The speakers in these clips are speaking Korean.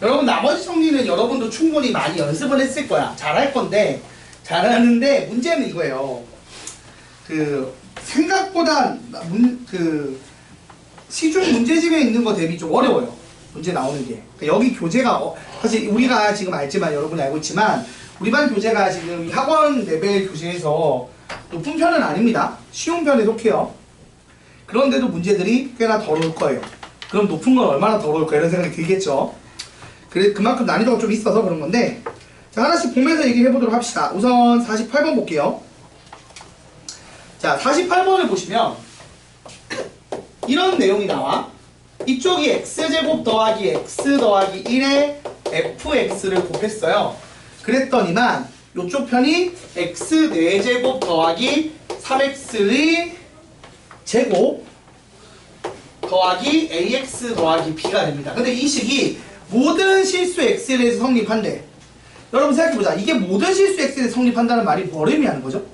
여러분 나머지 정리는 여러분도 충분히 많이 연습을 했을 거야. 잘할 건데 잘하는데 문제는 이거예요. 생각보다 시중 문제집에 있는 거 대비 좀 어려워요. 문제 나오는 게. 여기 교재가 사실 우리가 지금 알지만 여러분이 알고 있지만 우리 반 교재가 지금 학원 레벨 교재에서 높은 편은 아닙니다. 쉬운 편에 속해요. 그런데도 문제들이 꽤나 더러울 거예요. 그럼 높은 건 얼마나 더러울까 이런 생각이 들겠죠. 그만큼 난이도가 좀 있어서 그런 건데, 자, 하나씩 보면서 얘기해 보도록 합시다. 우선 48번 볼게요. 자, 48번을 보시면 이런 내용이 나와. 이쪽이 x제곱 더하기 x 더하기 1에 fx를 곱했어요. 그랬더니만 이쪽 편이 x 4제곱 더하기 3x의 제곱 더하기 ax 더하기 b가 됩니다. 근데 이 식이 모든 실수 x에 대해서 성립한대. 여러분 생각해보자. 이게 모든 실수 x에 대해서 성립한다는 말이 뭘 의미하는 거죠?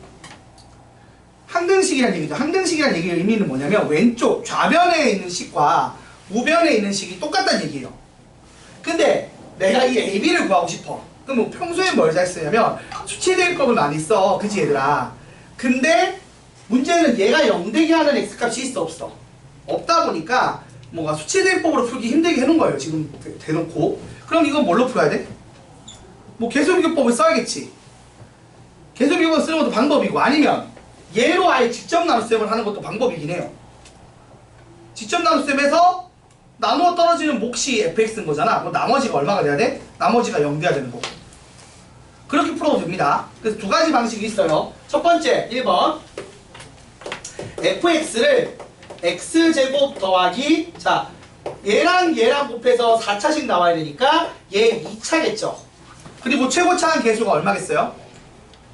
항등식이라는 얘기죠. 항등식이라는 얘기의 의미는 뭐냐면 왼쪽 좌변에 있는 식과 우변에 있는 식이 똑같다는 얘기예요. 근데 내가 이 AB를 구하고 싶어. 그럼 뭐 평소에 뭘 잘 쓰냐면 수치대입법을 많이 써. 그치 얘들아? 근데 문제는 얘가 0되게 하는 x값이 있어 없어? 없다 보니까 뭔가 수치대입법으로 풀기 힘들게 해놓은 거예요. 지금 대놓고. 그럼 이건 뭘로 풀어야 돼? 뭐 계수비교법을 써야겠지. 계수비교법 쓰는 것도 방법이고, 아니면 얘로 아예 직접 나눗셈을 하는 것도 방법이긴 해요. 직접 나눗셈에서 나누어 떨어지는 몫이 fx인 거잖아. 그럼 나머지가 얼마가 돼야 돼? 나머지가 0 돼야 되는 거고. 그렇게 풀어도 됩니다. 그래서 두 가지 방식이 있어요. 첫 번째 1번 fx를 x제곱 더하기, 자, 얘랑 곱해서 4차씩 나와야 되니까 얘 2차겠죠. 그리고 최고차한 계수가 얼마겠어요?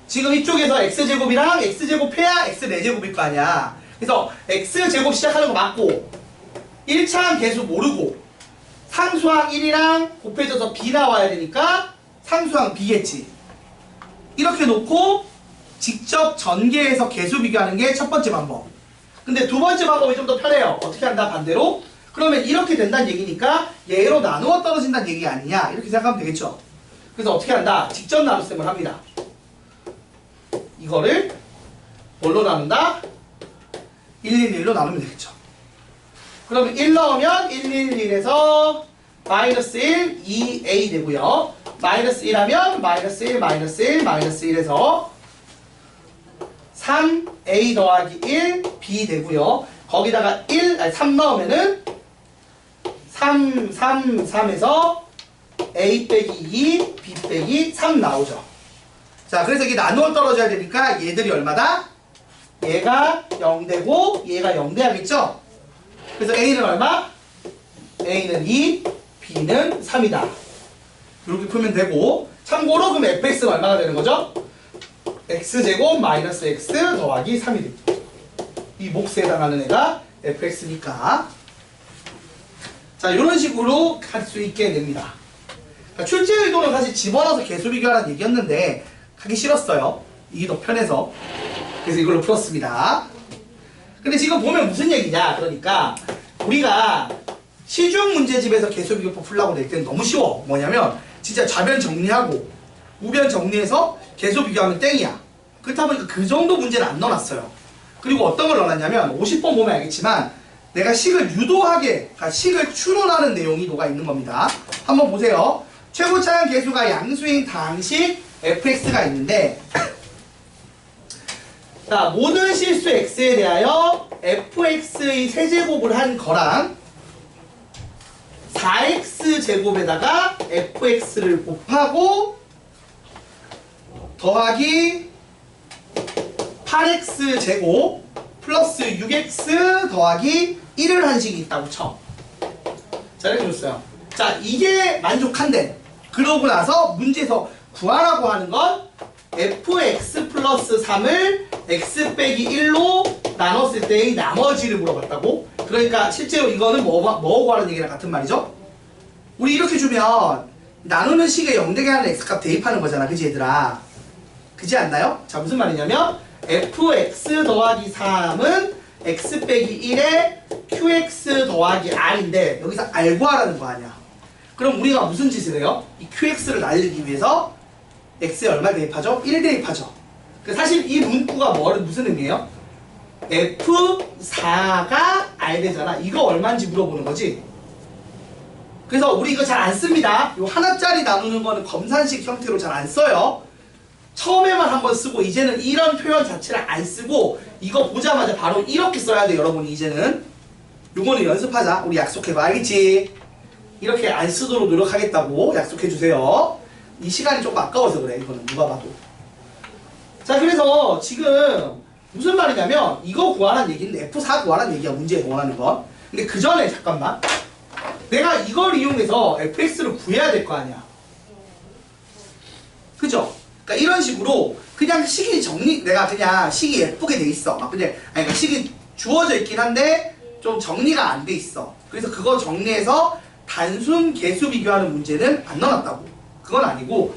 지금 이쪽에서 x제곱이랑 x제곱 해야 x 4제곱일 거 아니야. 그래서 x제곱 시작하는 거 맞고 1차한 계수 모르고 상수항 1이랑 곱해져서 b 나와야 되니까 상수항 b겠지. 이렇게 놓고 직접 전개해서 계수 비교하는 게 첫 번째 방법. 근데 두 번째 방법이 좀 더 편해요. 어떻게 한다? 반대로. 그러면 이렇게 된다는 얘기니까 얘로 나누어 떨어진다는 얘기 아니냐, 이렇게 생각하면 되겠죠. 그래서 어떻게 한다? 직접 나눗셈을 합니다. 이거를 뭘로 나눈다? 111로 나누면 되겠죠. 그러면 1 넣으면 111에서 마이너스 1, 2a 되고요. 마이너스 1 하면 마이너스 1, 마이너스 1, 마이너스 1에서 3a 더하기 1, b 되고요. 거기다가 3 넣으면은 3에서 a 빼기 2, b 빼기 3 나오죠. 자, 그래서 이게 나누어 떨어져야 되니까 얘들이 얼마다? 얘가 0 되고 얘가 0 돼야겠죠? 그래서 a는 얼마? a는 2, b는 3이다. 이렇게 풀면 되고, 참고로 그럼 fx는 얼마가 되는 거죠? x제곱 마이너스 x 더하기 3이 됩니다. 이 몫에 해당하는 애가 fx니까. 자, 이런 식으로 할 수 있게 됩니다. 그러니까 출제 의도는 사실 집어넣어서 계수 비교하라는 얘기였는데 하기 싫었어요. 이게 더 편해서. 그래서 이걸로 풀었습니다. 근데 지금 보면 무슨 얘기냐? 그러니까 우리가 시중 문제집에서 계수 비교법 풀라고 낼 때는 너무 쉬워. 뭐냐면 진짜 좌변 정리하고 우변 정리해서 계수 비교하면 땡이야. 그렇다 보니까 그 정도 문제는 안 넣어놨어요. 그리고 어떤 걸 넣어놨냐면 50번 보면 알겠지만 내가 식을 유도하게, 그러니까 식을 추론하는 내용이 녹아 있는 겁니다. 한번 보세요. 최고차한 계수가 양수인 당식 fx가 있는데, 자, 모든 실수 x에 대하여 fx의 세제곱을 한 거랑 4x제곱에다가 fx를 곱하고 더하기 8x제곱 플러스 6x 더하기 1을 한 식이 있다고 쳐. 자, 이렇게 줬어요. 자, 이게 만족한대. 그러고 나서 문제에서 구하라고 하는 건 fx 플러스 3을 x 빼기 1로 나눴을 때의 나머지를 물어봤다고? 그러니까 실제로 이거는 뭐 구하는 얘기랑 같은 말이죠? 우리 이렇게 주면 나누는 식에 0되게 하는 x값 대입하는 거잖아. 그지 얘들아? 그지 않나요? 자, 무슨 말이냐면 fx 더하기 3은 x 빼기 1에 qx 더하기 r인데 여기서 r 구하라는 거 아니야. 그럼 우리가 무슨 짓을 해요? 이 qx를 날리기 위해서 x에 얼마 대입하죠? 1 대입하죠. 사실 이 문구가 무슨 의미예요? f4가 r 되잖아. 이거 얼마인지 물어보는 거지. 그래서 우리 이거 잘 안 씁니다. 요 하나짜리 나누는 거는 검산식 형태로 잘 안 써요. 처음에만 한번 쓰고 이제는 이런 표현 자체를 안 쓰고 이거 보자마자 바로 이렇게 써야 돼. 여러분이 이제는 요거는 연습하자. 우리 약속해봐. 알겠지? 이렇게 안 쓰도록 노력하겠다고 약속해주세요. 이 시간이 조금 아까워서 그래. 이거는 누가 봐도. 자, 그래서 지금 무슨 말이냐면 이거 구하라는 얘기는 F4 구하라는 얘기야. 문제에 원하는 건. 근데 그 전에 잠깐만, 내가 이걸 이용해서 fx를 구해야 될 거 아니야. 그죠? 그러니까 이런 식으로 그냥 식이 내가 그냥 식이 예쁘게 돼 있어. 막 근데 아니 그러니까 식이 주어져 있긴 한데 좀 정리가 안 돼 있어. 그래서 그거 정리해서 단순 계수 비교하는 문제는 안 넣어놨다고. 그건 아니고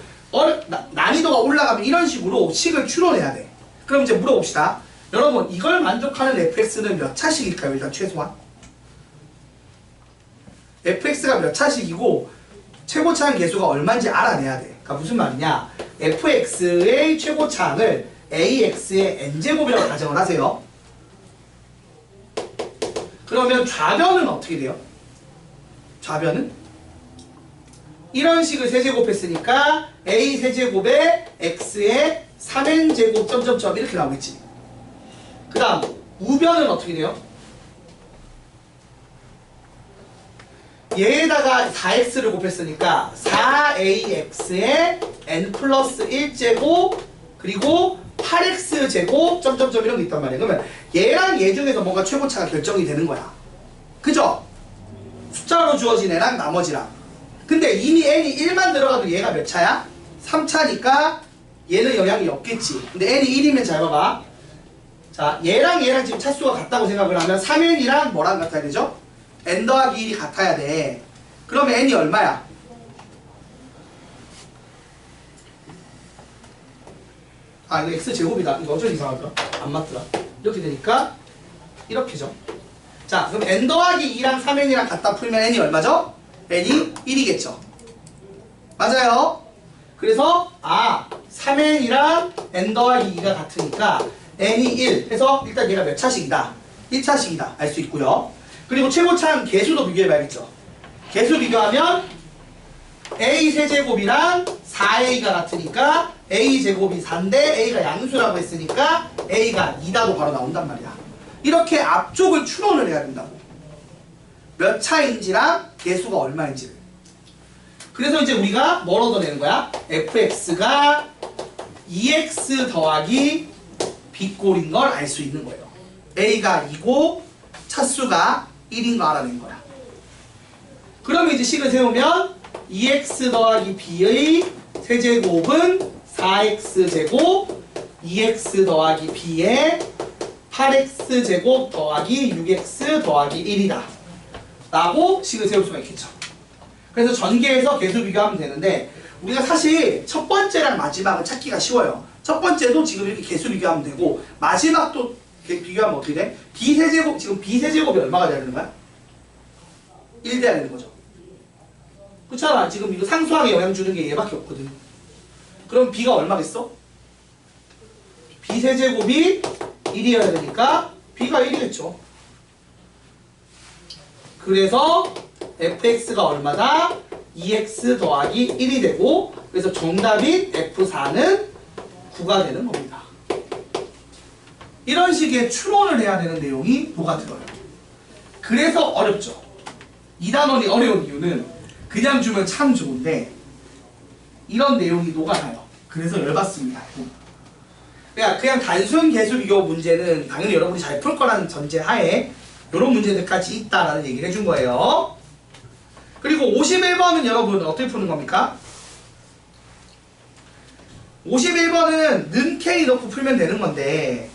난이도가 올라가면 이런 식으로 식을 추론해야 돼. 그럼 이제 물어봅시다. 여러분, 이걸 만족하는 fx는 몇 차식일까요? 일단 최소한 fx가 몇 차식이고 최고차항 계수가 얼마인지 알아내야 돼. 그러니까 무슨 말이냐, fx의 최고차항을 ax의 n제곱이라고 가정을 하세요. 그러면 좌변은 어떻게 돼요? 좌변은 이런 식을 세제곱했으니까 a 세제곱에 x의 3n제곱 점점점 이렇게 나오겠지. 그 다음 우변은 어떻게 돼요? 얘에다가 4x를 곱했으니까 4ax의 n 플러스 1제곱 그리고 8x제곱 점점점 이런 게 있단 말이야. 그러면 얘랑 얘 중에서 뭔가 최고차가 결정이 되는 거야. 그죠? 숫자로 주어진 애랑 나머지랑. 근데 이미 n이 1만 들어가도 얘가 몇 차야? 3차니까 얘는 영향이 없겠지. 근데 n이 1이면 잘 봐봐. 자, 얘랑 지금 차수가 같다고 생각을 하면 3n이랑 뭐랑 같아야 되죠? n 더하기 1이 같아야 돼. 그러면 n이 얼마야? 아, 이거 x제곱이다. 이거 어쩐 이상하더라. 안 맞더라. 이렇게 되니까 이렇게죠. 자, 그럼 n 더하기 2랑 3n이랑 같다 풀면 n이 얼마죠? n이 1이겠죠. 맞아요. 그래서 3n이랑 n 더하기 2가 같으니까 n이 1 해서 일단 얘가 몇 차식이다? 1차식이다 알 수 있고요. 그리고 최고차항 계수도 비교해봐야겠죠. 계수 비교하면 a 세제곱이랑 4a가 같으니까 a 제곱이 4인데 a가 양수라고 했으니까 a가 2다도 바로 나온단 말이야. 이렇게 앞쪽을 추론을 해야 된다고. 몇 차인지랑 계수가 얼마인지를. 그래서 이제 우리가 뭘 얻어내는 거야? fx가 2x 더하기 b꼴인 걸 알 수 있는 거예요. a가 2고 차수가 1인 거 알아낸 거야. 그러면 이제 식을 세우면 2x 더하기 b의 세제곱은 4x제곱 2x 더하기 b의 8x제곱 더하기 6x 더하기 1이다 라고 식을 세울 수가 있겠죠. 그래서 전개해서 계수 비교하면 되는데 우리가 사실 첫 번째랑 마지막은 찾기가 쉬워요. 첫 번째도 지금 이렇게 계수 비교하면 되고 마지막도 비교하면 어떻게 돼? b세제곱, 지금 b세제곱이 얼마가 돼야 되는 거야? 1 돼야 되는 거죠. 그렇잖아. 지금 이거 상수항에 영향 주는 게 얘밖에 없거든. 그럼 b가 얼마겠어? b세제곱이 1이어야 되니까 b가 1이겠죠. 그래서 fx가 얼마다? 2x 더하기 1이 되고 그래서 정답인 F4는 9가 되는 겁니다. 이런 식의 추론을 해야 되는 내용이 녹아들어요. 그래서 어렵죠. 이 단원이 어려운 이유는 그냥 주면 참 좋은데 이런 내용이 녹아나요. 그래서 열받습니다. 그냥 단순 계수 비교 문제는 당연히 여러분이 잘 풀 거라는 전제 하에 이런 문제들까지 있다라는 얘기를 해준 거예요. 그리고 51번은 여러분 어떻게 푸는 겁니까? 51번은 는 K 넣고 풀면 되는 건데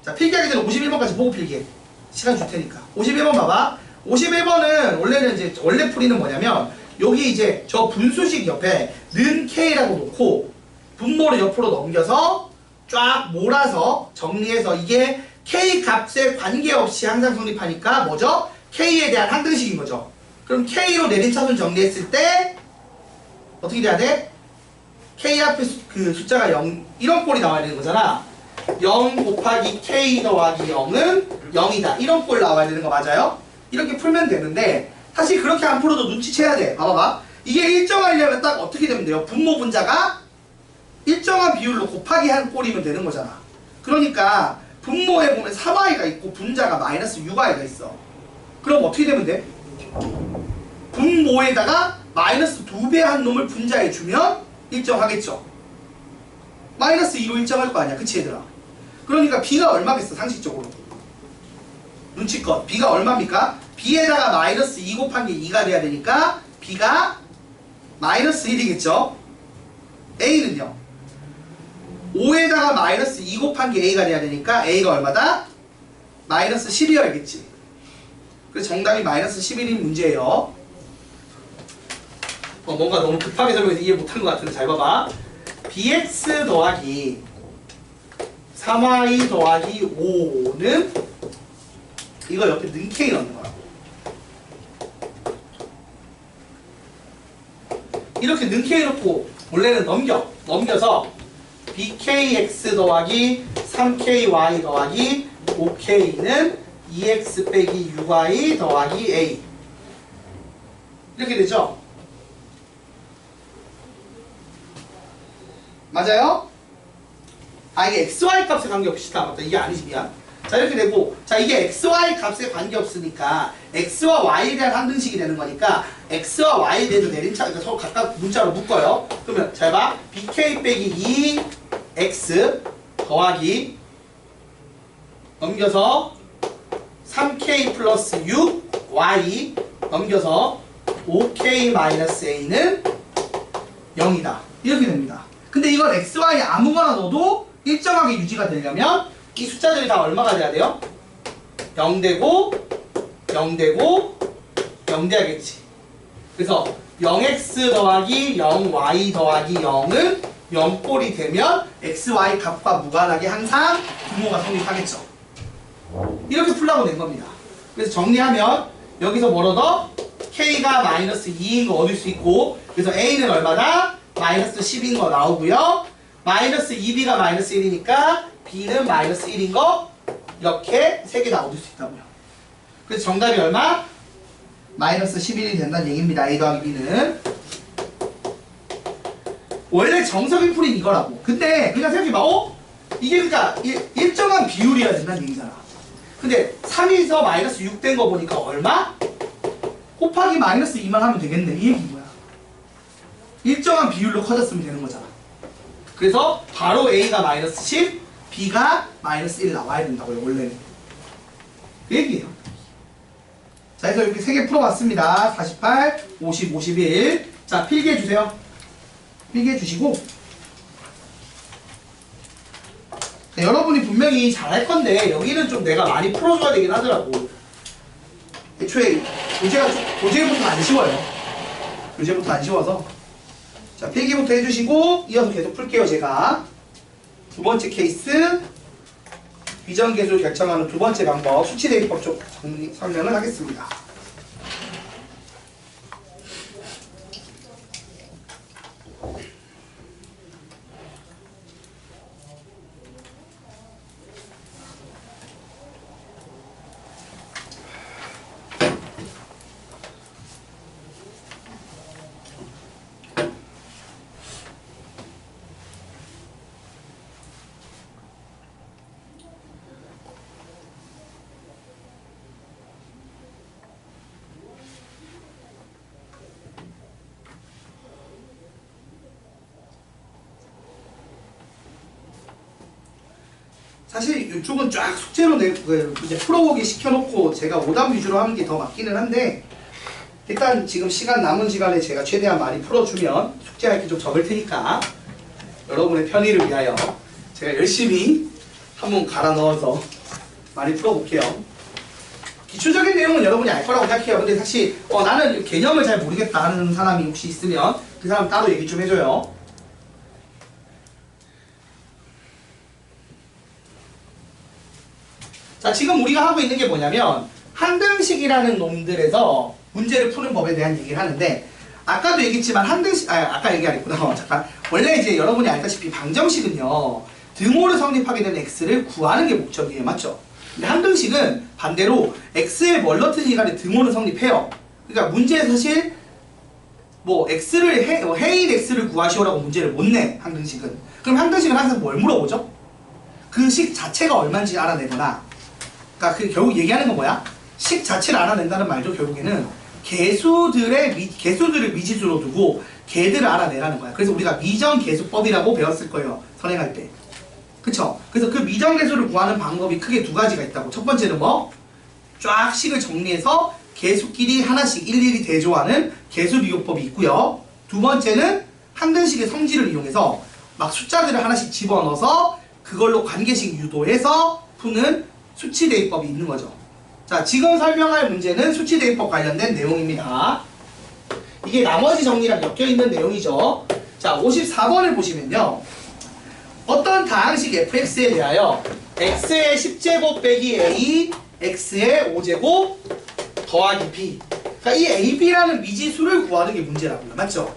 자, 필기하기 전에 51번까지 보고 필기해. 시간 줄 테니까. 51번 봐봐. 51번은 원래는 이제 원래 풀이는 뭐냐면 여기 이제 저 분수식 옆에 는 K라고 놓고 분모를 옆으로 넘겨서 쫙 몰아서 정리해서 이게 K 값에 관계없이 항상 성립하니까 뭐죠? K에 대한 항등식인 거죠. 그럼 K로 내림차순 정리했을 때 어떻게 돼야 돼? K 앞에 그 숫자가 0 이런 꼴이 나와야 되는 거잖아. 0 곱하기 K 더하기 0은 0이다. 이런 꼴 나와야 되는 거 맞아요? 이렇게 풀면 되는데 사실 그렇게 안 풀어도 눈치채야 돼. 봐봐봐. 이게 일정하려면 딱 어떻게 되면 돼요? 분모 분자가 일정한 비율로 곱하기 한 꼴이면 되는 거잖아. 그러니까 분모에 보면 3i가 있고 분자가 마이너스 6i가 있어. 그럼 어떻게 되면 돼? 분모에다가 마이너스 2배 한 놈을 분자에 주면 일정하겠죠. 마이너스 2로 일정할 거 아니야. 그치 얘들아? 그러니까 b가 얼마겠어 상식적으로? 눈치껏 b가 얼마입니까? b에다가 마이너스 2 곱한 게 2가 돼야 되니까 b가 마이너스 1이겠죠. a는요 5에다가 마이너스 2 곱한 게 a가 돼야 되니까 a가 얼마다? 마이너스 10이어야겠지. 그래서 정답이 마이너스 11인 문제예요. 뭔가 너무 급하게 설명해서 이해 못한 것 같은데 잘 봐봐. bx 더하기 3y 더하기 5는 이거 옆에 는 k 넣는 거라고. 이렇게 는 k 넣고 원래는 넘겨서 bkx 더하기 3ky 더하기 5k는 2x 빼기 6y 더하기 a 이렇게 되죠? 맞아요? 아 이게 xy 값에 관계없이다. 맞다. 이게 아니지 미안. 자 이렇게 되고 자 이게 xy 값에 관계없으니까 x와 y에 대한 항등식이 되는 거니까 x와 y에 대해서 내림차 그러니까 서로 각각 문자로 묶어요. 그러면 잘 봐. bk 빼기 2x 더하기 넘겨서 3k 플러스 6y 넘겨서 5k 마이너스 a는 0이다. 이렇게 됩니다. 근데 이건 xy 아무거나 넣어도 일정하게 유지가 되려면 이 숫자들이 다 얼마가 돼야 돼요? 0 되고 0 되고 0 돼야겠지. 그래서 0x 더하기 0y 더하기 0은 0꼴이 되면 xy 값과 무관하게 항상 분모가 성립하겠죠. 이렇게 풀라고 낸 겁니다. 그래서 정리하면 여기서 뭘 얻어? k가 마이너스 2인 거 얻을 수 있고 그래서 a는 얼마다? 마이너스 10인 거 나오고요. 마이너스 2b가 마이너스 1이니까 b는 마이너스 1인 거 이렇게 3개 다 얻을 수 있다고요. 그래서 정답이 얼마? 마이너스 11이 된다는 얘기입니다. a 더하기 b는. 원래 정석인 풀이 이거라고. 근데 그냥 생각해봐. 이게 그러니까 일정한 비율이어야 된다는 얘기잖아. 근데 3에서 마이너스 6 된 거 보니까 얼마? 곱하기 마이너스 2만 하면 되겠네. 이 얘기인 거야. 일정한 비율로 커졌으면 되는 거잖아. 그래서 바로 a가 마이너스 10, b가 마이너스 1 나와야 된다고요. 원래는. 그 얘기예요. 자, 그래서 이렇게 3개 풀어봤습니다. 48, 50, 51. 자, 필기해 주세요. 필기해 주시고 자, 여러분이 분명히 잘할 건데 여기는 좀 내가 많이 풀어줘야 되긴 하더라고. 애초에 교재부터 안 쉬워요. 교재부터 안 쉬워서 자, 필기부터 해주시고 이어서 계속 풀게요. 제가 두 번째 케이스 비정계수를 결정하는 두 번째 방법 수치대입법 쪽 설명을 하겠습니다. 사실 이쪽은 쫙 숙제로 이제 풀어보기 시켜놓고 제가 오답 위주로 하는 게 더 맞기는 한데 일단 지금 남은 시간에 제가 최대한 많이 풀어주면 숙제할 게 좀 적을 테니까 여러분의 편의를 위하여 제가 열심히 한번 갈아 넣어서 많이 풀어볼게요. 기초적인 내용은 여러분이 알 거라고 생각해요. 근데 사실 나는 개념을 잘 모르겠다 하는 사람이 혹시 있으면 그 사람 따로 얘기 좀 해줘요. 자, 지금 우리가 하고 있는 게 뭐냐면 항등식이라는 놈들에서 문제를 푸는 법에 대한 얘기를 하는데, 아까도 얘기했지만 아까 얘기 안 했구나. 잠깐. 원래 이제 여러분이 알다시피 방정식은요, 등호를 성립하게 되는 x를 구하는 게 목적이에요. 맞죠? 근데 항등식은 반대로 x에 뭘 넣든지 간에 등호를 성립해요. 그러니까 문제에 사실 뭐 x를 해인 x를 구하시오라고 문제를 못 내. 항등식은. 그럼 항등식은 항상 뭘 물어보죠? 그 식 자체가 얼마인지 알아내거나, 그러니까 그 결국 얘기하는 건 뭐야? 식 자체를 알아낸다는 말도 결국에는 개수들을 미지수로 두고 개들을 알아내라는 거야. 그래서 우리가 미정계수법이라고 배웠을 거예요. 선행할 때. 그쵸? 그래서 그 미정계수를 구하는 방법이 크게 두 가지가 있다고. 첫 번째는 뭐? 쫙 식을 정리해서 개수끼리 하나씩 일일이 대조하는 개수비교법이 있고요. 두 번째는 항등식의 성질을 이용해서 막 숫자들을 하나씩 집어넣어서 그걸로 관계식 유도해서 푸는 수치대입법이 있는 거죠. 자, 지금 설명할 문제는 수치대입법 관련된 내용입니다. 이게 나머지 정리랑 엮여있는 내용이죠. 자, 54번을 보시면요, 어떤 다항식 fx에 대하여 x의 10제곱 빼기 a, x의 5제곱 더하기 b, 그러니까 이 a, b라는 미지수를 구하는 게 문제라고요. 맞죠?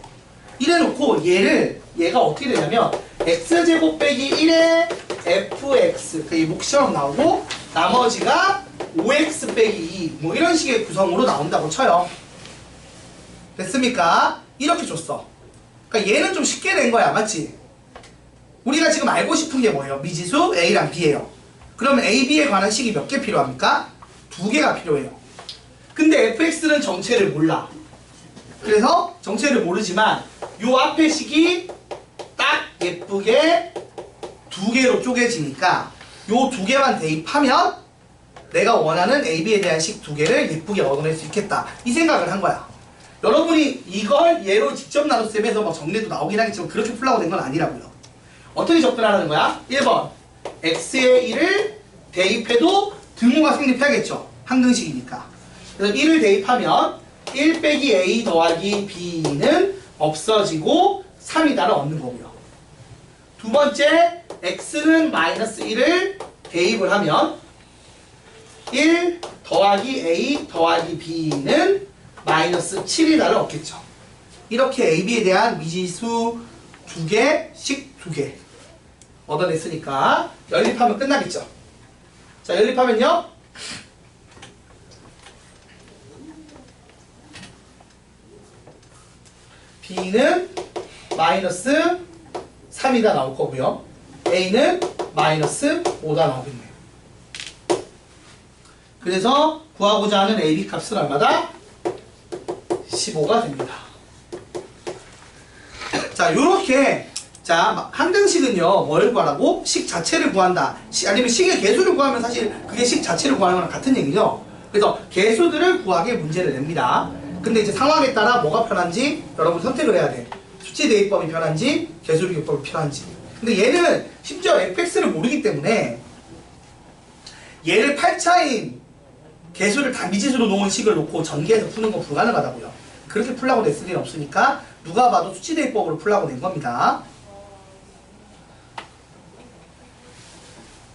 이래놓고 얘가 어떻게 되냐면 x제곱 빼기 1의 fx, 이 목시험 나오고 나머지가 5x 빼기 2, 뭐 이런 식의 구성으로 나온다고 쳐요. 됐습니까? 이렇게 줬어. 그러니까 얘는 좀 쉽게 낸 거야. 맞지? 우리가 지금 알고 싶은 게 뭐예요? 미지수 a랑 b예요. 그러면 a, b에 관한 식이 몇 개 필요합니까? 2개가 필요해요. 근데 fx는 정체를 몰라. 그래서 정체를 모르지만 요 앞에 식이 딱 예쁘게 2개로 쪼개지니까 요 2개만 대입하면 내가 원하는 a, b에 대한 식 2개를 예쁘게 얻어낼 수 있겠다. 이 생각을 한 거야. 여러분이 이걸 얘로 직접 나눗셈에서 뭐 정리도 나오긴 하겠지만 그렇게 풀라고 된 건 아니라고요. 어떻게 접근하라는 거야? 1번 x의 1을 대입해도 등호가 성립해야겠죠. 항등식이니까. 그래서 1을 대입하면 1 빼기 a 더하기 b는 없어지고 3이다를 얻는 거고요. 두 번째, x는 마이너스 1을 대입을 하면 1 더하기 a 더하기 b는 마이너스 7이다를 얻겠죠. 이렇게 a, b에 대한 미지수 2개, 식 2개 얻어냈으니까 연립하면 끝나겠죠. 자, 연립하면요, b는 마이너스 3이다 나올 거고요. a는 마이너스 5다 나오겠네요. 그래서 구하고자 하는 ab 값은 얼마다? 15가 됩니다. 자, 요렇게, 자, 항등식은요, 뭘 구하라고? 식 자체를 구한다. 아니면 식의 개수를 구하면 사실 그게 식 자체를 구하는 거랑 같은 얘기죠. 그래서 개수들을 구하게 문제를 냅니다. 근데 이제 상황에 따라 뭐가 편한지 여러분 선택을 해야 돼. 수치대입법이 편한지, 개수비교법이 편한지. 근데 얘는 심지어 fx를 모르기 때문에 얘를 8차인 개수를 다 미지수로 놓은 식을 놓고 전개해서 푸는 건 불가능하다고요. 그렇게 풀라고 냈을 일은 없으니까 누가 봐도 수치대입법으로 풀라고 낸 겁니다.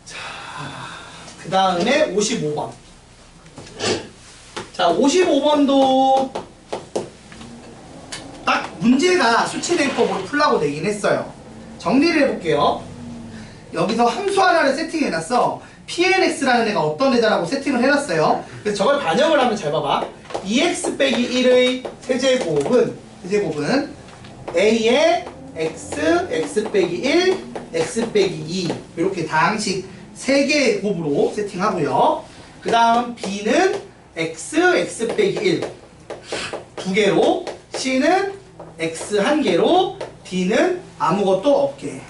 자, 그 다음에 55번. 자, 55번도 딱 문제가 수치대입법으로 풀라고 내긴 했어요. 정리를 해볼게요. 여기서 함수 하나를 세팅해놨어. pnx라는 애가 어떤 애다라고 세팅을 해놨어요. 그래서 저걸 반영을 하면 잘 봐봐. 2x 빼기 1의 세제곱은 a의 x 빼기 1, x 빼기 2 이렇게 다항식 3개의 곱으로 세팅하고요. 그 다음 b는 x 빼기 1 2개로, c는 x 1개로, d는 아무것도 없게.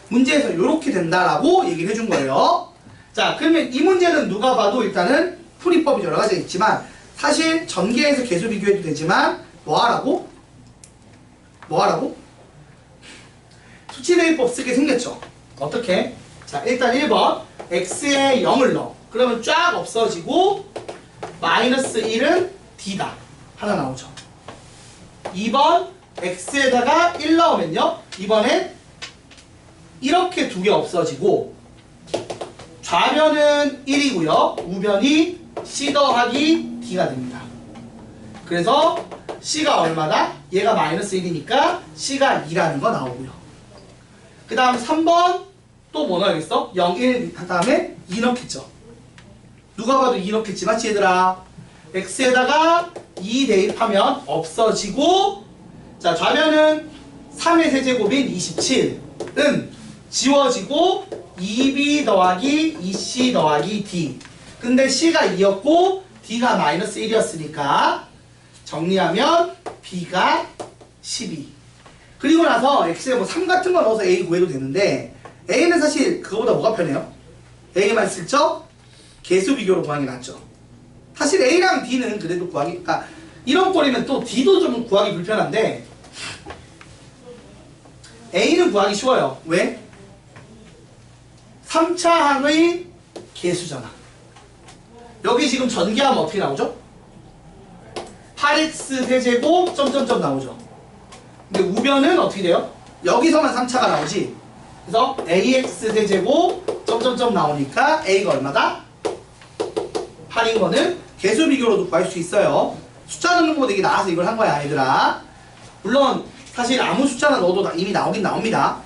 문제에서 이렇게 된다라고 얘기를 해준 거예요. 자, 그러면 이 문제는 누가 봐도 일단은 풀이법이 여러 가지 있지만 사실 전개해서 개수 비교해도 되지만 뭐 하라고? 수치대입법 쓰게 생겼죠. 어떻게? 자, 일단 1번 x에 0을 넣어. 그러면 쫙 없어지고 마이너스 1은 D다. 하나 나오죠. 2번 X에다가 1 나오면요. 이번엔 이렇게 두 개 없어지고 좌변은 1이고요. 우변이 C 더하기 D가 됩니다. 그래서 C가 얼마다? 얘가 마이너스 1이니까 C가 2라는 거 나오고요. 그 다음 3번 또 뭐 넣어야겠어? 0, 1 한 다음에 2 넣겠죠. 누가 봐도 2 넣겠지. 맞지 얘들아? X에다가 2 대입하면 없어지고 자 좌변은 3의 세제곱인 27은 지워지고 2B 더하기 2C 더하기 D. 근데 C가 2였고 D가 마이너스 1이었으니까 정리하면 B가 12. 그리고 나서 X에 뭐 3 같은 거 넣어서 A 구해도 되는데 A는 사실 그거보다 뭐가 편해요? A만 슬쩍 개수 비교로 구하는 게 낫죠. 사실 A랑 D는 그래도 구하기, 그러니까 이런 꼴이면 또 D도 좀 구하기 불편한데 A는 구하기 쉬워요. 왜? 3차 항의 개수잖아. 여기 지금 전개하면 어떻게 나오죠? 8x 세제곱 점점점 나오죠. 근데 우변은 어떻게 돼요? 여기서만 3차가 나오지. 그래서 ax 세제곱 점점점 나오니까 a가 얼마다? 8인 거는 개수 비교로도 구할 수 있어요. 숫자 넣는 거보다 이게 나와서 이걸 한 거야 얘들아. 물론 사실 아무 숫자나 넣어도 이미 나오긴 나옵니다.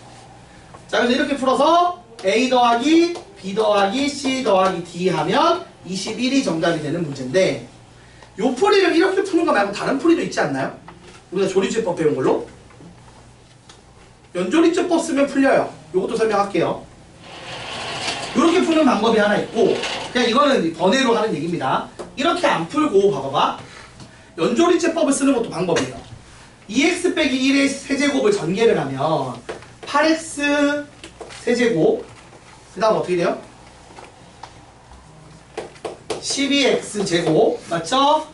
자 그래서 이렇게 풀어서 a 더하기 b 더하기 c 더하기 d 하면 21이 정답이 되는 문제인데 요 풀이를 이렇게 푸는 거 말고 다른 풀이도 있지 않나요? 우리가 조리제법 배운 걸로 연조리제법 쓰면 풀려요. 요것도 설명할게요. 이렇게 푸는 방법이 하나 있고 그냥 이거는 번외로 하는 얘기입니다. 이렇게 안 풀고 봐봐봐. 연조리제법을 쓰는 것도 방법이에요. 2x 빼기 1의 세제곱을 전개를 하면 8x 세제곱 그 다음 어떻게 돼요? 12x 제곱 맞죠?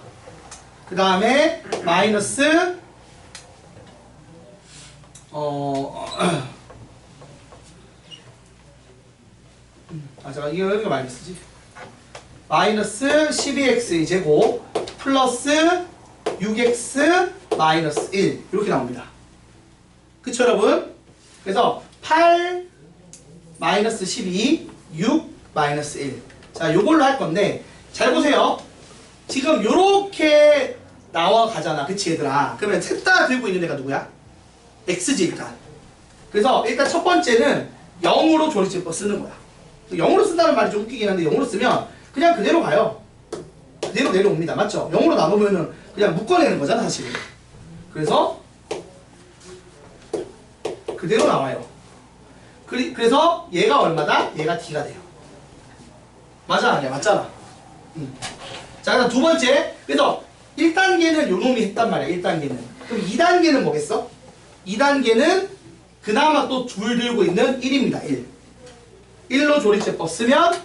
그 다음에 마이너스 잠깐 이거 여기가 마이너스지. 마이너스 12x 제곱 플러스 6x 마이너스 1 이렇게 나옵니다. 그쵸 여러분? 그래서 8 마이너스 12 6 마이너스 1 자 요걸로 할 건데 잘 보세요. 지금 요렇게 나와 가잖아. 그치 얘들아? 그러면 셋 다 들고 있는 애가 누구야? x지 일단. 그래서 일단 첫 번째는 0으로 조리제법 쓰는 거야. 0으로 쓴다는 말이 좀 웃기긴 한데 0으로 쓰면 그냥 그대로 가요. 그대로 내려옵니다. 맞죠? 0으로 나누면은 그냥 묶어내는 거잖아 사실. 그래서 그대로 나와요. 그래서 얘가 얼마다? 얘가 D가 돼요. 맞아 아니야? 맞잖아. 자 그다음 두 번째. 그래서 1단계는 요 놈이 했단 말이야. 1단계는. 그럼 2단계는 뭐겠어? 2단계는 그나마 또 줄 들고 있는 1입니다. 1. 1로 조리제법 쓰면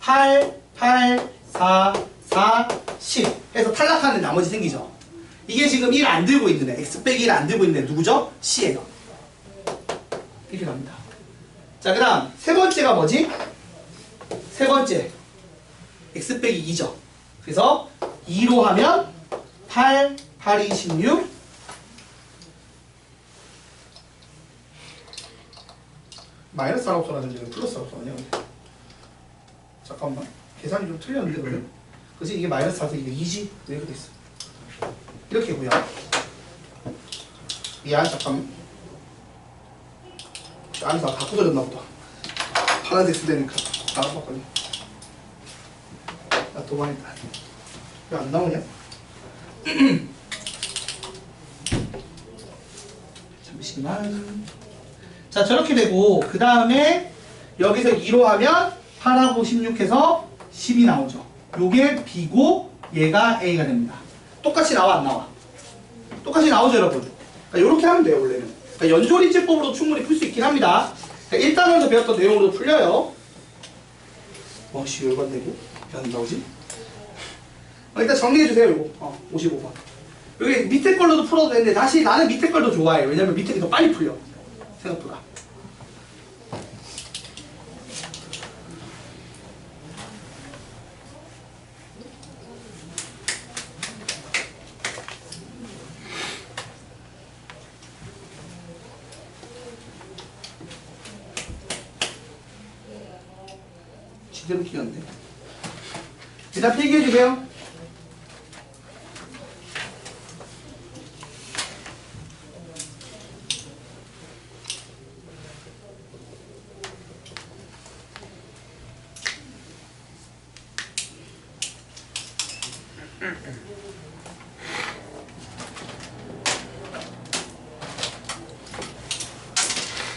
8, 8, 4, 4, 10 해서 탈락하는 나머지 생기죠. 이게 지금 1 안 들고 있는 애. x 빼기 1 안 들고 있는 애 누구죠? C예요. 이렇게 갑니다. 자, 그 다음 세 번째가 뭐지? 세 번째 x 빼기 2죠. 그래서 2로 하면 8, 8, 26 마이너스 하라고 써놨는데 플러스 하라고 써놨냐? 잠깐만 계산이 좀 틀렸는데 그래? 그치? 이게 마이너스 4서 이게 2지? 왜 이렇게 됐어? 이렇게고요. 미안 잠깐만 안에서 다 부서졌나 보다. 파란색 쓰대니까 나가서 봤거든. 나 도망했다. 왜 안 나오냐? 잠시만. 자 저렇게 되고 그 다음에 여기서 2로 하면 8하고 16 해서 10이 나오죠. 요게 B고 얘가 A가 됩니다. 똑같이 나와 안 나와? 똑같이 나오죠 여러분. 그러니까 요렇게 하면 돼요 원래는. 그러니까 연조리제법으로 충분히 풀 수 있긴 합니다. 그러니까 1단원에서 배웠던 내용으로 풀려요. 씨 열받네고 왜 안 나오지? 일단 정리해주세요 요거 55번. 여기 밑에 걸로도 풀어도 되는데 다시 나는 밑에 걸 더 좋아해. 왜냐면 밑에 게 더 빨리 풀려 생각보다. 그대로 끼웠네. 일단 필기해주세요.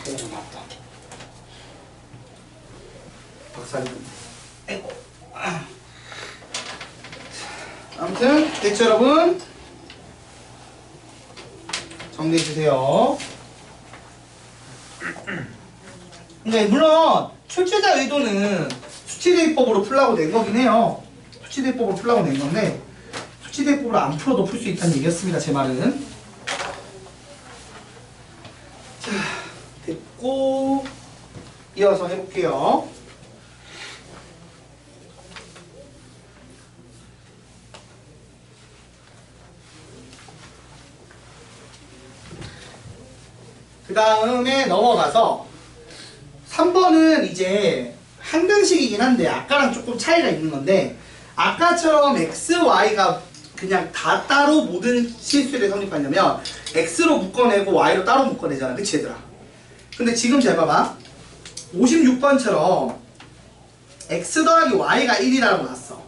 오, 맞다. 박살이 났네. 아이고. 아무튼 됐죠 여러분? 정리해주세요. 네, 물론 출제자 의도는 수치대입법으로 풀라고 낸 거긴 해요. 수치대입법으로 풀라고 낸 건데 수치대입법으로 안 풀어도 풀 수 있다는 얘기였습니다. 제 말은. 자, 됐고 이어서 해볼게요. 그 다음에 넘어가서 3번은 이제 항등식이긴 한데 아까랑 조금 차이가 있는 건데 아까처럼 x, y가 그냥 다 따로 모든 실수를 성립하려면 x로 묶어내고 y로 따로 묶어내잖아. 그치 얘들아? 근데 지금 잘 봐봐. 56번처럼 x 더하기 y가 1이라고 나왔어.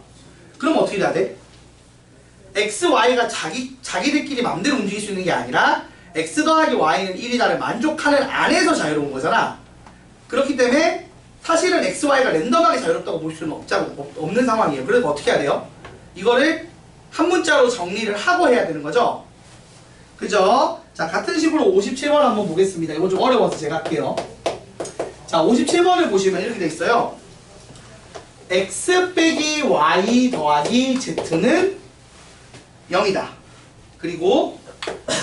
그럼 어떻게 돼야 돼? x, y가 자기들끼리 마음대로 움직일 수 있는 게 아니라 x 더하기 y는 1이다를 만족하는 안에서 자유로운 거잖아. 그렇기 때문에 사실은 x, y가 랜덤하게 자유롭다고 볼 수는 없는 상황이에요. 그래서 어떻게 해야 돼요? 이거를 한 문자로 정리를 하고 해야 되는 거죠. 그죠? 자, 같은 식으로 57번 한번 보겠습니다. 이거 좀 어려워서 제가 할게요. 자, 57번을 보시면 이렇게 돼 있어요. x 빼기 y 더하기 z는 0이다. 그리고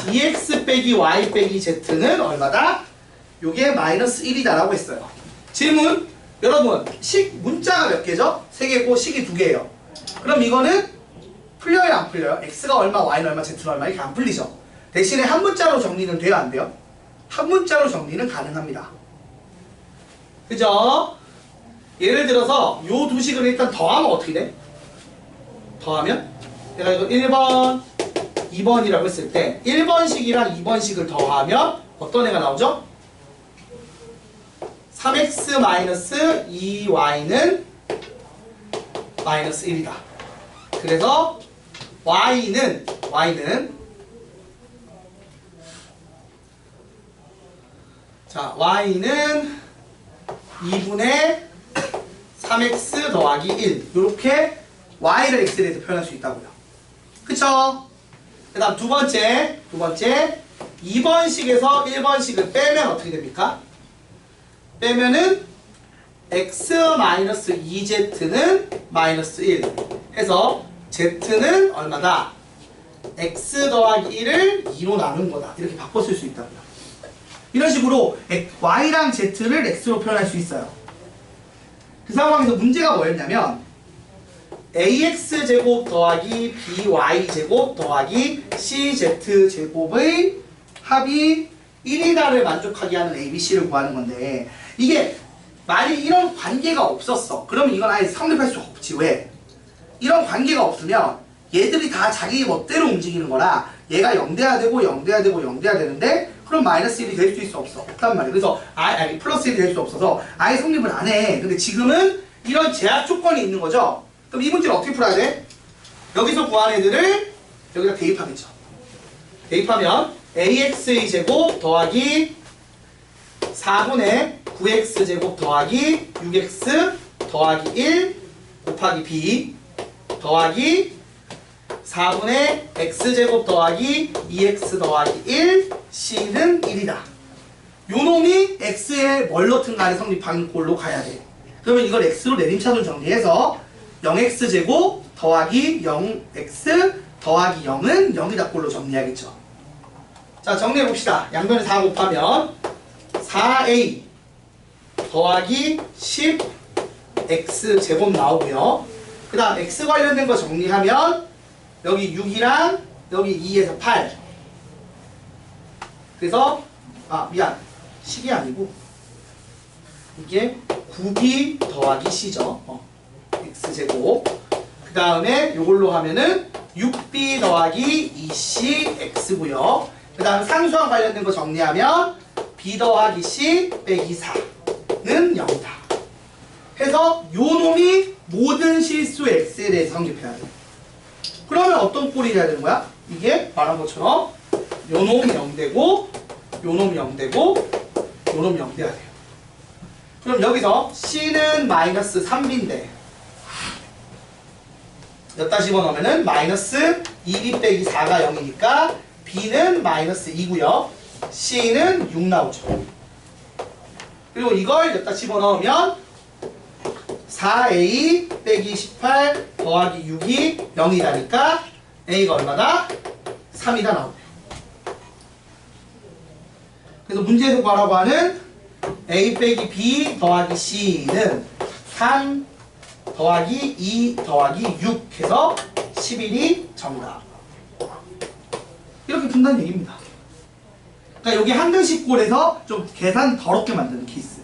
2x 빼기 y 빼기 z는 얼마다? 요게 마이너스 1이다 라고 했어요. 질문! 여러분, 문자가 몇 개죠? 3개고 식이 2개예요. 그럼 이거는 풀려요 안 풀려요? x가 얼마, y는 얼마, z는 얼마 이렇게 안 풀리죠. 대신에 한 문자로 정리는 돼요 안 돼요? 한 문자로 정리는 가능합니다. 그죠? 예를 들어서 요 두 식을 일단 더하면 어떻게 돼? 더하면 내가 이거 1번 2번이라고 했을 때 1번식이랑 2번식을 더하면 어떤 애가 나오죠? 3x 2y는 마이너스 1이다. 그래서 y는 자, y는 2분의 3x 더하기 1 이렇게 y를 x에 대해서 표현할 수 있다고요. 그쵸? 그 다음 두 번째 2번식에서 1번식을 빼면 어떻게 됩니까? 빼면은 x-2z는 마이너스 1 해서 z는 얼마다? x 더하기 1을 2로 나눈 거다. 이렇게 바꿔 쓸 수 있다고요. 이런 식으로 y랑 z를 x로 표현할 수 있어요. 그 상황에서 문제가 뭐였냐면 ax제곱 더하기 by제곱 더하기 cz제곱의 합이 1이다를 만족하게 하는 abc를 구하는 건데 이게 만약 이런 관계가 없었어. 그러면 이건 아예 성립할 수 없지. 왜? 이런 관계가 없으면 얘들이 다 자기 멋대로 움직이는 거라 얘가 0돼야 되고 0돼야 되고 0돼야 되는데 그럼 마이너스 1이 될 수 있어 없어? 없단 말이야. 그래서 아니 플러스 1이 될 수 없어서 아예 성립을 안 해. 근데 지금은 이런 제약 조건이 있는 거죠. 그럼 이 문제를 어떻게 풀어야 돼? 여기서 구한 애들을 여기다 대입하겠죠. 대입하면 ax의 제곱 더하기 4분의 9x제곱 더하기 6x 더하기 1 곱하기 b 더하기 4분의 x제곱 더하기 2x 더하기 1 c는 1이다. 요 놈이 x에 뭘 넣든 간에 성립하는 꼴로 가야 돼. 그러면 이걸 x로 내림차순 정리해서 0x제곱 더하기 0x 더하기 0은 0이다 꼴로 정리하겠죠. 자, 정리해봅시다. 양변에 4 곱하면 4a 더하기 10x제곱 나오고요. 그 다음 x 관련된 거 정리하면 여기 6이랑 여기 2에서 8 그래서 미안 10이 아니고 이게 9b 더하기 c죠. x제곱. 그 다음에 요걸로 하면은 6b 더하기 2c x고요. 그 다음 상수항 관련된 거 정리하면 b 더하기 c 빼기 4는 0이다. 해서 요 놈이 모든 실수 x에 대해서 성립해야 돼. 그러면 어떤 꼴이 돼야 되는 거야? 이게 말한 것처럼 요 놈 0되고 요 놈 0되고 요 놈 0 돼야 돼요. 그럼 여기서 c는 마이너스 3b인데 여기다 집어넣으면은 마이너스 2b 빼기 4가 0이니까 b는 마이너스 2고요. c는 6 나오죠. 그리고 이걸 여기다 집어넣으면 4a 빼기 18 더하기 6이 0이라니까 a가 얼마다? 3이다 나오네요. 그래서 문제에서 구하라고 하는 a 빼기 b 더하기 c는 3 더하기 2 더하기 6 해서 11이 정답. 이렇게 푼다는 얘기입니다. 그러니까 여기 한 글씩 꼴에서 좀 계산 더럽게 만드는 케이스.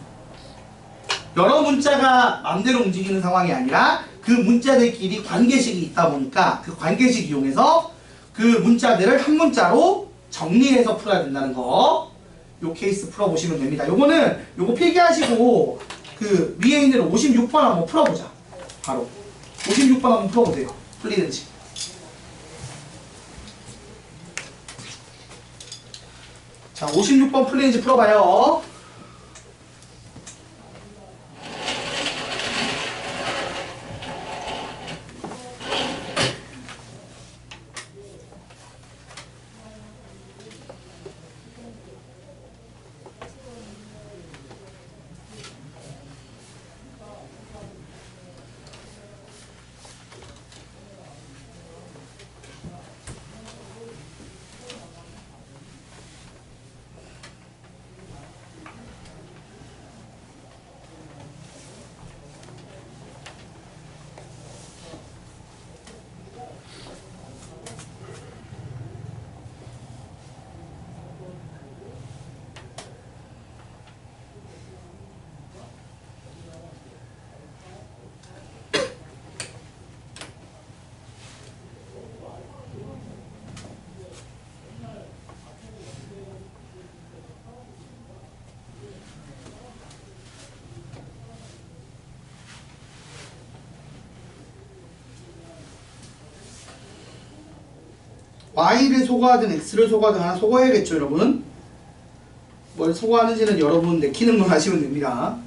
여러 문자가 마음대로 움직이는 상황이 아니라 그 문자들끼리 관계식이 있다 보니까 그 관계식 이용해서 그 문자들을 한 문자로 정리해서 풀어야 된다는 거. 요 케이스 풀어보시면 됩니다. 요거는 요거 필기하시고 그 위에 있는 56번 한번 풀어보자. 바로 56번 한번 풀어보세요. 풀리는지. 자, 56번 풀리는지 풀어봐요. y를 소거하든 x를 소거하든 하나 소거해야겠죠, 여러분? 뭘 소거하는지는 여러분 내키는 걸 하시면 됩니다.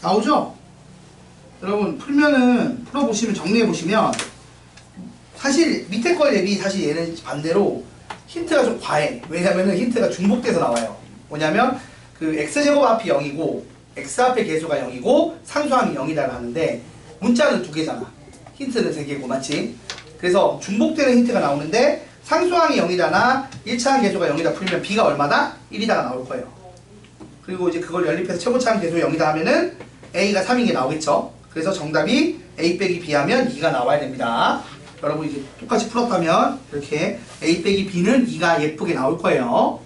나오죠? 여러분 풀면은 풀어보시면 정리해보시면 사실 밑에 걸 대비 사실 얘는 반대로 힌트가 좀 과해. 왜냐면은 힌트가 중복돼서 나와요. 뭐냐면 그 x제곱 앞이 0이고 x 앞의 개수가 0이고 상수항이 0이다 하는데 문자는 두 개잖아. 힌트는 세 개고 맞지? 그래서 중복되는 힌트가 나오는데 상수항이 0이다나 1차항 개수가 0이다 풀면 b가 얼마다? 1이다가 나올 거예요. 그리고 이제 그걸 연립해서 최고차항 개수 0이다 하면은 a가 3인 게 나오겠죠. 그래서 정답이 a 빼기 b 하면 2가 나와야 됩니다. 여러분 이제 똑같이 풀었다면 이렇게 A 빼기 B는 2가 예쁘게 나올 거예요.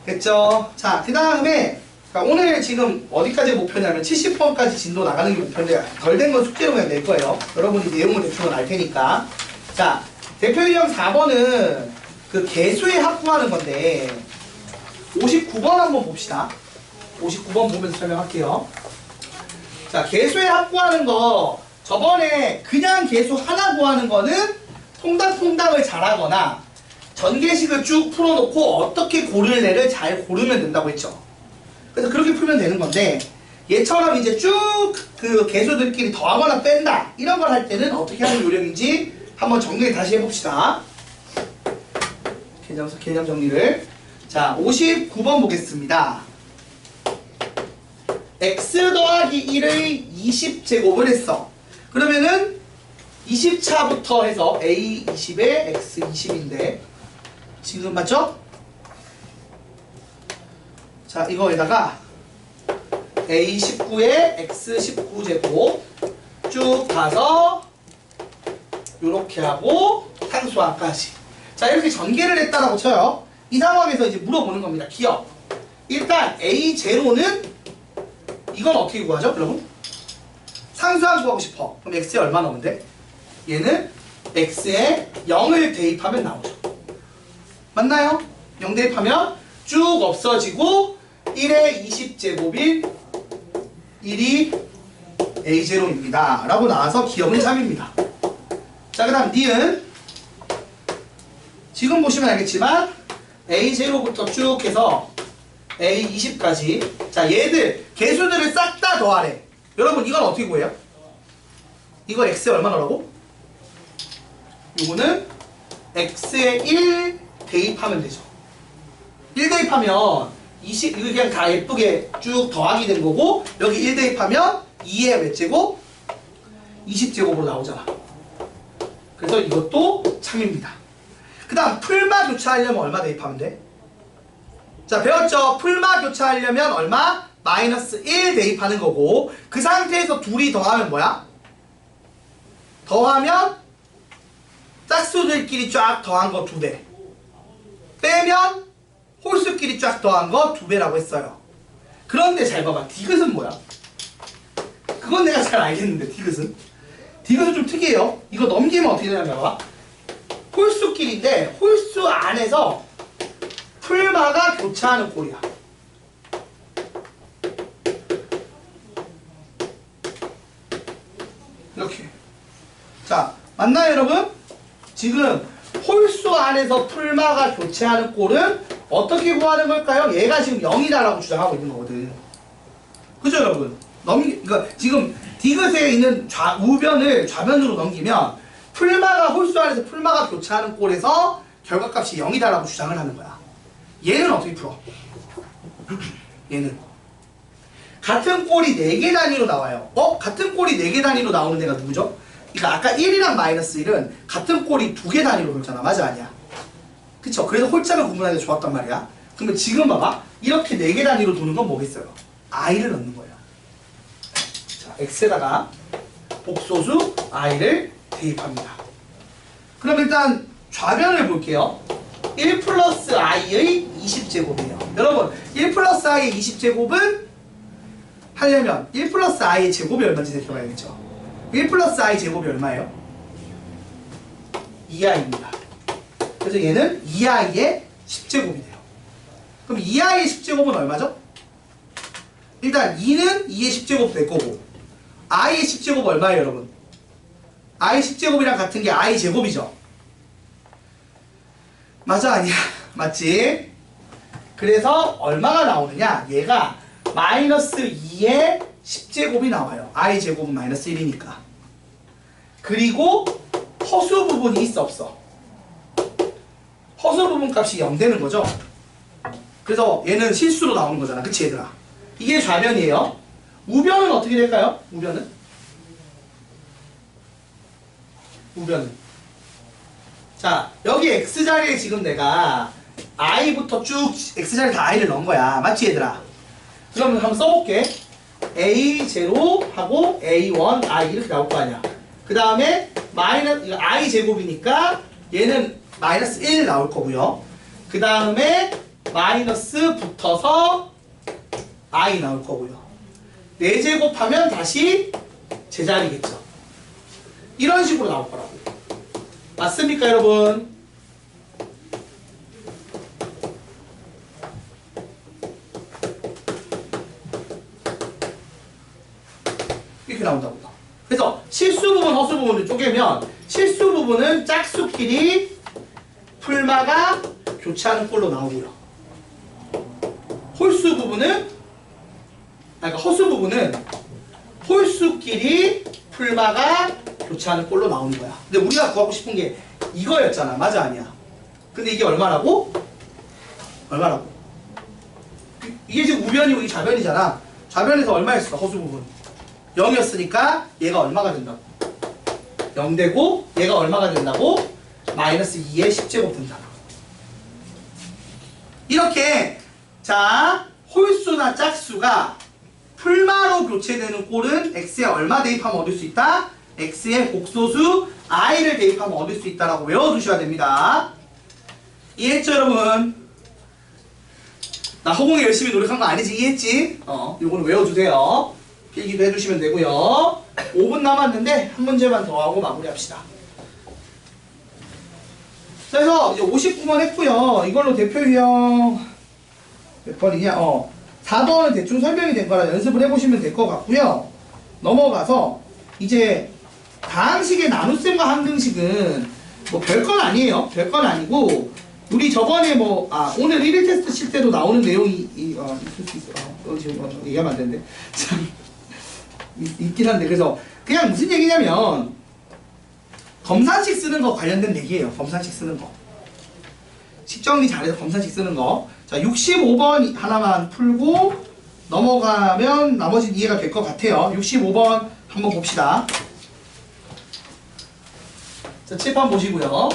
됐죠? 자, 그 다음에 오늘 지금 어디까지 목표냐면 70번까지 진도 나가는 게 목표인데 덜 된 건 숙제로 그냥 낼 거예요. 여러분이 내용을 대충은 알 테니까. 자, 대표 유형 4번은 그 개수의 합구하는 건데 59번 한번 봅시다. 59번 보면서 설명할게요. 자, 개수의 합구하는 거 저번에 그냥 개수 하나 구하는 거는 통닭통닭을 잘하거나 전개식을 쭉 풀어놓고 어떻게 고를래를 잘 고르면 된다고 했죠. 그래서 그렇게 풀면 되는 건데 얘처럼 이제 쭉 그 개수들끼리 더하거나 뺀다 이런 걸 할 때는 어떻게 하는 요령인지 한번 정리 다시 해봅시다. 개념 정리를. 자, 59번 보겠습니다. x 더하기 1의 20제곱을 했어. 그러면은 20차부터 해서 a 20에 x 20인데 지금 맞죠? 자, 이거에다가 a 19에 x 19제곱 쭉 가서 요렇게 하고 상수항까지. 자, 이렇게 전개를 했다라고 쳐요. 이 상황에서 이제 물어보는 겁니다. 기억. 일단 a0는 이건 어떻게 구하죠, 여러분? 상수항 구하고 싶어. 그럼 x에 얼마 나오는데? 얘는 x에 0을 대입하면 나오죠. 맞나요? 0 대입하면 쭉 없어지고 1의 20제곱인 1이 a0입니다. 라고 나와서 기억은 3입니다. 자, 그 다음 니은. 지금 보시면 알겠지만 a0부터 쭉 해서 a20까지. 자, 얘들 개수들을 싹 다 더하래. 여러분 이건 어떻게 구해요? 이거 x에 얼마 넣으라고? 요거는 x에 1 대입하면 되죠. 1 대입하면 20, 이거 그냥 다 예쁘게 쭉 더하기 된 거고, 여기 1 대입하면 2의 몇 제곱? 20제곱으로 나오잖아. 그래서 이것도 참입니다. 그 다음 풀마 교차하려면 얼마 대입하면 돼? 자, 배웠죠? 풀마 교차하려면 얼마? 마이너스 1 대입하는 거고, 그 상태에서 둘이 더하면 뭐야? 더하면 짝수들끼리 쫙 더한 거 2배. 빼면 홀수끼리 쫙 더한 거 2배라고 했어요. 그런데 잘 봐봐. 디귿은 뭐야? 그건 내가 잘 알겠는데, 디귿은? 디귿은 좀 특이해요. 이거 넘기면 어떻게 되냐면 봐봐. 홀수끼리인데 홀수 안에서 풀마가 교차하는 꼴이야. 이렇게. 자, 맞나요 여러분? 지금 홀수 안에서 풀마가 교차하는 꼴은 어떻게 구하는 걸까요? 얘가 지금 0이다라고 주장하고 있는 거거든. 그죠 여러분? 그러니까 지금 디귿에 있는 우변을 좌변으로 넘기면 풀마가 홀수 안에서 풀마가 교차하는 꼴에서 결과값이 0이다라고 주장을 하는 거야. 얘는 어떻게 풀어? 얘는 같은 꼴이 4개 단위로 나와요. 같은 꼴이 4개 단위로 나오는 데가 누구죠? 그러니까 아까 1이랑 마이너스 1은 같은 꼴이 2개 단위로 돌잖아. 맞아 아니야? 그쵸? 그래서 홀짝을 구분하는 게 좋았단 말이야. 그러면 지금 봐봐. 이렇게 4개 단위로 도는 건 뭐겠어요? i를 넣는 거예요. 자, x에다가 복소수 i를 대입합니다. 그럼 일단 좌변을 볼게요. 1 플러스 i의 20제곱이에요. 여러분 1 플러스 i의 20제곱은 하려면 1 플러스 i의 제곱이 얼마인지 생각해봐야겠죠. 1 플러스 i 제곱이 얼마예요? 2i입니다. 그래서 얘는 2i의 10제곱이 돼요. 그럼 2i의 10제곱은 얼마죠? 일단 2는 2의 10제곱 될 거고, i의 10제곱 얼마예요 여러분? i 10제곱이랑 같은 게 i 제곱이죠. 맞아 아니야? 맞지? 그래서 얼마가 나오느냐? 얘가 마이너스 2의 10제곱이 나와요. i 제곱은 마이너스 1이니까. 그리고 허수 부분이 있어 없어? 허수 부분 값이 0 되는 거죠. 그래서 얘는 실수로 나오는 거잖아. 그치 얘들아? 이게 좌변이에요. 우변은 어떻게 될까요? 우변은? 자, 여기 x자리에 지금 내가 i부터 쭉 x자리에 다 i를 넣은 거야. 맞지 얘들아? 그러면 한번 써볼게. a0 하고 a1 i 이렇게 나올 거 아니야. 그 다음에 마이너스 I 제곱이니까 얘는 마이너스 1 나올 거고요. 그 다음에 마이너스 붙어서 I 나올 거고요. 4제곱하면 다시 제자리겠죠. 이런 식으로 나올 거라고. 맞습니까, 여러분? 이렇게 나온다고. 그래서 실수 부분, 허수 부분을 쪼개면 실수 부분은 짝수끼리 풀마가 교차하는 꼴로 나오고요. 홀수 부분은, 그러니까 허수 부분은 홀수끼리 풀마가 교차하는 꼴로 나오는 거야. 근데 우리가 구하고 싶은 게 이거였잖아. 맞아, 아니야? 근데 이게 얼마라고? 얼마라고? 이게 지금 우변이고 이게 좌변이잖아. 좌변에서 얼마였어, 허수 부분? 0이었으니까 얘가 얼마가 된다고? 0 되고 얘가 얼마가 된다고? 마이너스 2의 10제곱 된다. 이렇게 자 홀수나 짝수가 풀마로 교체되는 꼴은 x에 얼마 대입하면 얻을 수 있다? x의 곡소수 i를 대입하면 얻을 수 있다라고 외워두셔야 됩니다. 이해했죠, 여러분? 나 허공에 열심히 노력한 거 아니지? 이해했지? 요거는 외워주세요. 필기도 해주시면 되고요. 5분 남았는데 한 문제만 더 하고 마무리합시다. 그래서 이제 59번 했고요. 이걸로 대표 유형 몇 번이냐? 4번은 대충 설명이 된 거라 연습을 해보시면 될 것 같고요. 넘어가서 이제 다항식의 나눗셈과 항등식은 뭐 별건 아니에요. 별건 아니고 우리 저번에 오늘 1일 테스트 칠 때도 나오는 내용이 있을 수 있어. 지금 얘기하면 안 되는데 참 있긴 한데, 그래서 그냥 무슨 얘기냐면 검산식 쓰는 거 관련된 얘기예요. 검산식 쓰는 거. 식정리 잘해서 검산식 쓰는 거. 자, 65번 하나만 풀고 넘어가면 나머지는 이해가 될 것 같아요. 65번 한번 봅시다. 자, 칠판 보시고요.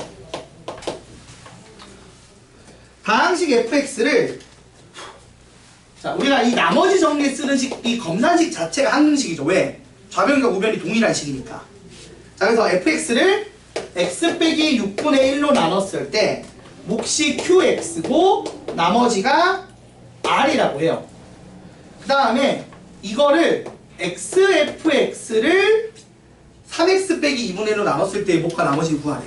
다항식 fx를 자, 우리가 이 나머지 정리에 쓰는 이 검산식 자체가 항등식이죠. 왜? 좌변과 우변이 동일한 식이니까. 자, 그래서 fx를 x 빼기 6분의 1로 나눴을 때 몫이 qx고 나머지가 r이라고 해요. 그 다음에 이거를 xfx를 3x 빼기 2분의 1로 나눴을 때의 몫과 나머지를 구하래.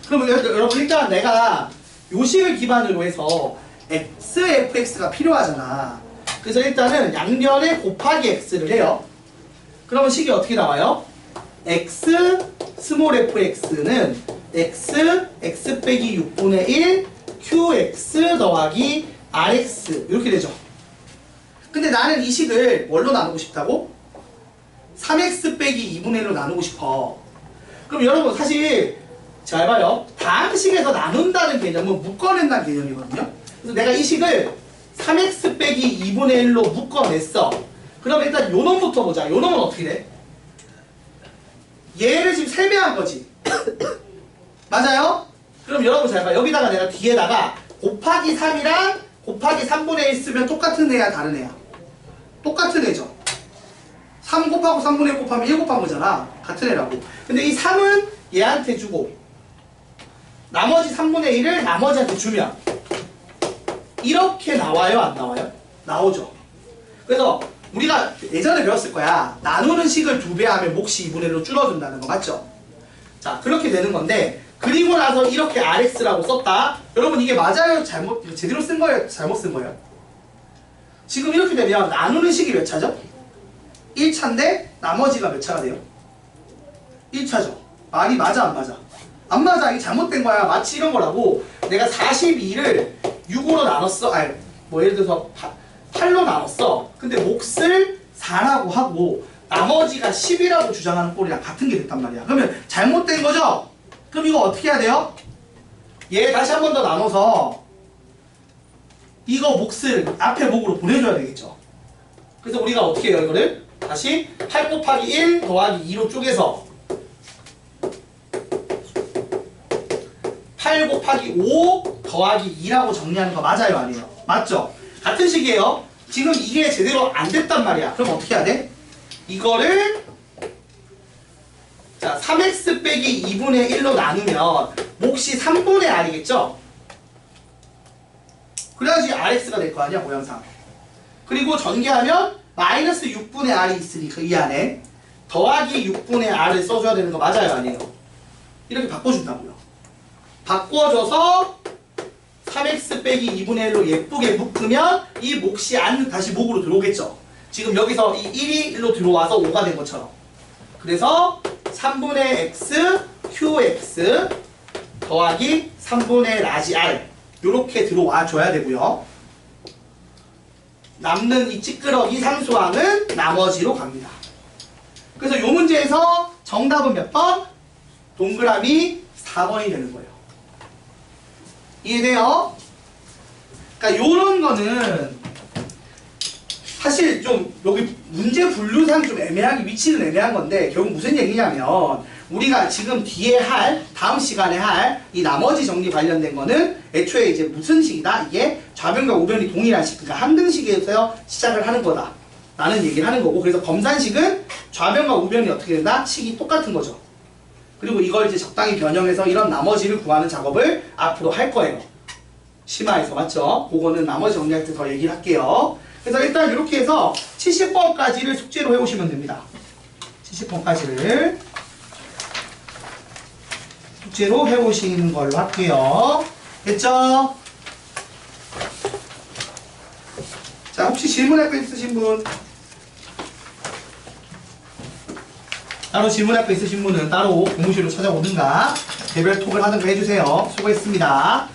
그러면 여러분 일단 내가 요식을 기반으로 해서 xfx가 필요하잖아. 그래서 일단은 양변에 곱하기 x를 해요. 그러면 식이 어떻게 나와요? x 스몰 fx는 x 빼기 6분의 1 qx 더하기 rx 이렇게 되죠. 근데 나는 이 식을 뭘로 나누고 싶다고? 3x 빼기 2분의 1로 나누고 싶어. 그럼 여러분 사실 잘 봐요. 다항식에서 나눈다는 개념은 묶어낸다는 개념이거든요. 그래서 내가 이 식을 3x 빼기 2분의 1로 묶어냈어. 그럼 일단 요 놈부터 보자. 요 놈은 어떻게 돼? 얘를 지금 세배한 거지. 맞아요? 그럼 여러분 잘 봐. 여기다가 내가 뒤에다가 곱하기 3이랑 곱하기 3분의 1 쓰면 똑같은 애야, 다른 애야? 똑같은 애죠. 3 곱하고 3분의 1 곱하면 1 곱한 거잖아. 같은 애라고. 근데 이 3은 얘한테 주고 나머지 3분의 1을 나머지한테 주면 이렇게 나와요, 안 나와요? 나오죠. 그래서 우리가 예전에 배웠을 거야. 나누는 식을 2배 하면 몫이 2분의 1로 줄어든다는 거 맞죠? 자, 그렇게 되는 건데 그리고 나서 이렇게 rx라고 썼다. 여러분 이게 맞아요? 제대로 쓴 거예요? 잘못 쓴 거예요? 지금 이렇게 되면 나누는 식이 몇 차죠? 1차인데 나머지가 몇 차가 돼요? 1차죠. 말이 맞아, 안 맞아? 안 맞아. 이게 잘못된 거야. 마치 이런 거라고. 내가 42를 6으로 나눴어. 아니, 예를 들어서 8로 나눴어. 근데 몫을 4라고 하고 나머지가 10이라고 주장하는 꼴이랑 같은 게 됐단 말이야. 그러면 잘못된 거죠? 그럼 이거 어떻게 해야 돼요? 얘 다시 한 번 더 나눠서 이거 몫을 앞에 몫으로 보내줘야 되겠죠. 그래서 우리가 어떻게 해요, 이거를? 다시 8 곱하기 1 더하기 2로 쪼개서 8 곱하기 5 더하기 2라고 정리하는 거 맞아요, 아니에요? 맞죠? 같은 식이에요. 지금 이게 제대로 안 됐단 말이야. 그럼 어떻게 해야 돼? 이거를 자 자, 3x 빼기 2분의 1로 나누면 몫이 3분의 r이겠죠? 그래야지 rx가 될 거 아니야, 모양상. 그리고 전개하면 마이너스 6분의 r이 있으니까 이 안에 더하기 6분의 r을 써줘야 되는 거 맞아요, 아니에요? 이렇게 바꿔준다고요. 바꿔줘서 3x 빼기 2분의 1로 예쁘게 묶으면 이 몫이 안 다시 목으로 들어오겠죠. 지금 여기서 이 1이 1로 들어와서 5가 된 것처럼. 그래서 3분의 x qx 더하기 3분의 라지 r 요렇게 들어와 줘야 되고요. 남는 이 찌끄러기 상수항은 나머지로 갑니다. 그래서 요 문제에서 정답은 몇 번? 동그라미 4번이 되는 거예요. 이해돼요? 그러니까 요런 거는 사실 좀 여기 문제 분류상 좀 애매하게 위치는 애매한 건데 결국 무슨 얘기냐면 우리가 지금 뒤에 할 다음 시간에 할 이 나머지 정리 관련된 거는 애초에 이제 무슨 식이다? 이게 좌변과 우변이 동일한 식, 그러니까 함등식에서 시작을 하는 거다 라는 얘기를 하는 거고, 그래서 검산식은 좌변과 우변이 어떻게 된다? 식이 똑같은 거죠. 그리고 이걸 이제 적당히 변형해서 이런 나머지를 구하는 작업을 앞으로 할 거예요. 심화해서. 맞죠? 그거는 나머지 정리할 때 더 얘기를 할게요. 그래서 일단 이렇게 해서 70번까지를 숙제로 해오시면 됩니다. 70번까지를 숙제로 해오시는 걸로 할게요. 됐죠? 자, 혹시 질문할 거 있으신 분? 따로 질문할 거 있으신 분은 따로 공무실로 찾아오든가 개별 톡을 하든가 해주세요. 수고했습니다.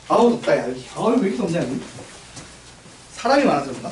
아우 덥다 야 여기. 아우 왜 이렇게 덥냐 여기. 사람이 많아서 그런가?